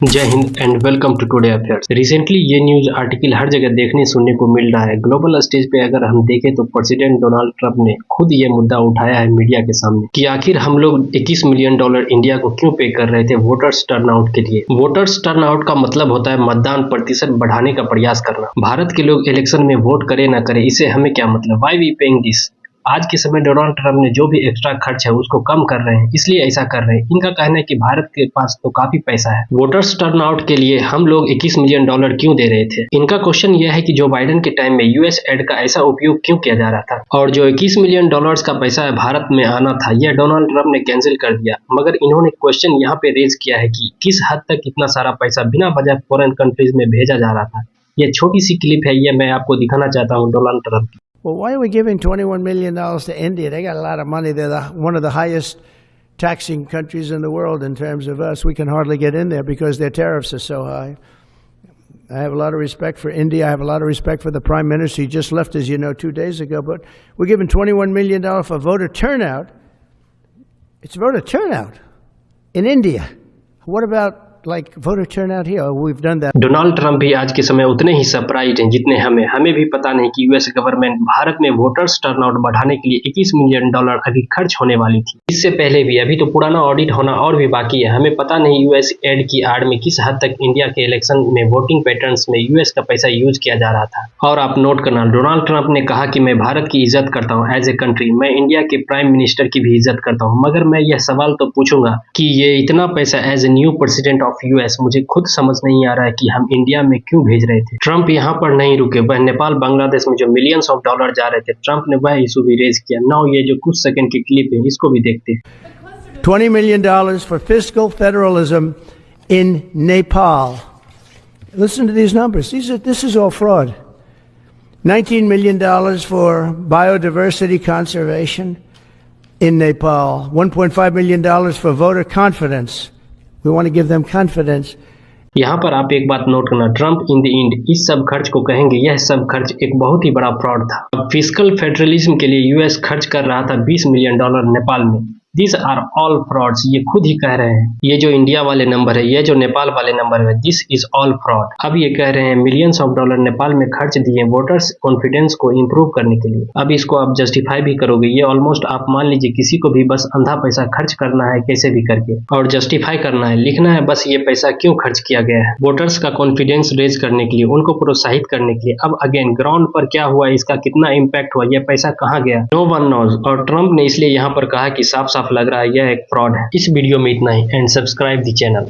जय हिंद and welcome to today affairs. Recently ये न्यूज आर्टिकल हर जगह देखने सुनने को मिल रहा है। ग्लोबल स्टेज पे अगर हम देखें तो प्रेसिडेंट डोनाल्ड ट्रंप ने खुद ये मुद्दा उठाया है मीडिया के सामने कि आखिर हम लोग $21 मिलियन इंडिया को क्यों पे कर रहे थे वोटर्स टर्नआउट के लिए। वोटर्स टर्नआउट का मतलब होता है मतदान प्रतिशत बढ़ाने का प्रयास करना। भारत के लोग इलेक्शन में वोट करे ना करे इससे हमें क्या मतलब, व्हाई वी पेइंग दिस। आज के समय डोनाल्ड ट्रंप ने जो भी एक्स्ट्रा खर्च है उसको कम कर रहे हैं, इसलिए ऐसा कर रहे हैं। इनका कहना है कि भारत के पास तो काफी पैसा है। वोटर्स टर्नआउट के लिए हम लोग $21 मिलियन क्यों दे रहे थे। इनका क्वेश्चन यह है कि जो बाइडेन के टाइम में यूएस एड का ऐसा उपयोग क्यों किया जा रहा था, और जो $21 मिलियन का पैसा भारत में आना था यह डोनाल्ड ट्रंप ने कैंसिल कर दिया। मगर इन्होंने क्वेश्चन यहाँ पे रेज किया है कि किस हद तक इतना सारा पैसा बिना वजह फॉरेन कंट्रीज में भेजा जा रहा था। यह छोटी सी क्लिप है, ये मैं आपको दिखाना चाहता हूँ डोनाल्ड ट्रंप की। Well, why are we giving $21 million to India? They got a lot of money. They're one of the highest taxing countries in the world in terms of us. We can hardly get in there because their tariffs are so high. I have a lot of respect for India. I have a lot of respect for the Prime Minister. He just left, as you know, 2 days ago. But we're giving $21 million for voter turnout. It's voter turnout in India. What about like voter turnout here? We've done that. Donald Trump भी आज के समय उतने ही surprise हैं जितने हमें भी पता नहीं कि यूएस गवर्नमेंट भारत में वोटर्स टर्नआउट बढ़ाने के लिए $21 मिलियन अभी खर्च होने वाली थी। इससे पहले भी अभी तो पुराना ऑडिट होना और भी बाकी है। हमें पता नहीं यूएस एड की आड़ में किस हद तक इंडिया के इलेक्शन में वोटिंग पैटर्न्स में यूएस का पैसा यूज किया जा रहा था। और आप नोट करना, डोनाल्ड ट्रंप ने कहा कि मैं भारत की इज्जत करता हूँ एज ए कंट्री, मैं इंडिया के प्राइम मिनिस्टर की भी इज्जत करता हूँ। मगर मैं यह सवाल तो पूछूंगा कि ये इतना पैसा as a new president of US मुझे खुद समझ नहीं आ रहा है कि हम इंडिया में क्यों भेज रहे थे। ट्रंप यहाँ पर नहीं रुके, वह नेपाल बांग्लादेश में जो मिलियंस ऑफ डॉलर जा रहे थे ट्रंप ने वह इशू भी रेज किया। नाउ ये जो कुछ सेकंड की क्लिप है इसको भी देखते हैं। $20 million for fiscal federalism in Nepal. Listen to these numbers. This is all fraud. $19 million for biodiversity conservation in Nepal. $1.5 million for voter confidence. We want to give them confidence. यहाँ पर आप एक बात नोट करना, Trump in the end इस सब खर्च को कहेंगे यह सब खर्च एक बहुत ही बड़ा फ्रॉड था। अब फिस्कल फेडरलिज्म के लिए यूएस खर्च कर रहा था $20 मिलियन नेपाल में। दिस आर ऑल फ्रॉड्स, ये खुद ही कह रहे हैं। ये जो इंडिया वाले नंबर है, ये जो नेपाल वाले नंबर है, दिस इज ऑल फ्रॉड। अब ये कह रहे हैं मिलियंस ऑफ डॉलर नेपाल में खर्च दिए वोटर्स कॉन्फिडेंस को इंप्रूव करने के लिए। अब इसको आप जस्टिफाई भी करोगे, ये ऑलमोस्ट आप मान लीजिए किसी को भी बस अंधा पैसा खर्च करना है कैसे भी करके और जस्टिफाई करना है, लिखना है बस ये पैसा क्यों खर्च किया गया है वोटर्स का कॉन्फिडेंस रेज करने के लिए, उनको प्रोत्साहित करने के लिए। अब अगेन ग्राउंड पर क्या हुआ, इसका कितना इम्पैक्ट हुआ, यह पैसा कहाँ गया, नो वन नोज। और ट्रंप ने इसलिए यहाँ पर कहा कि साफ साफ लग रहा है यह एक फ्रॉड है। इस वीडियो में इतना ही एंड सब्सक्राइब द चैनल।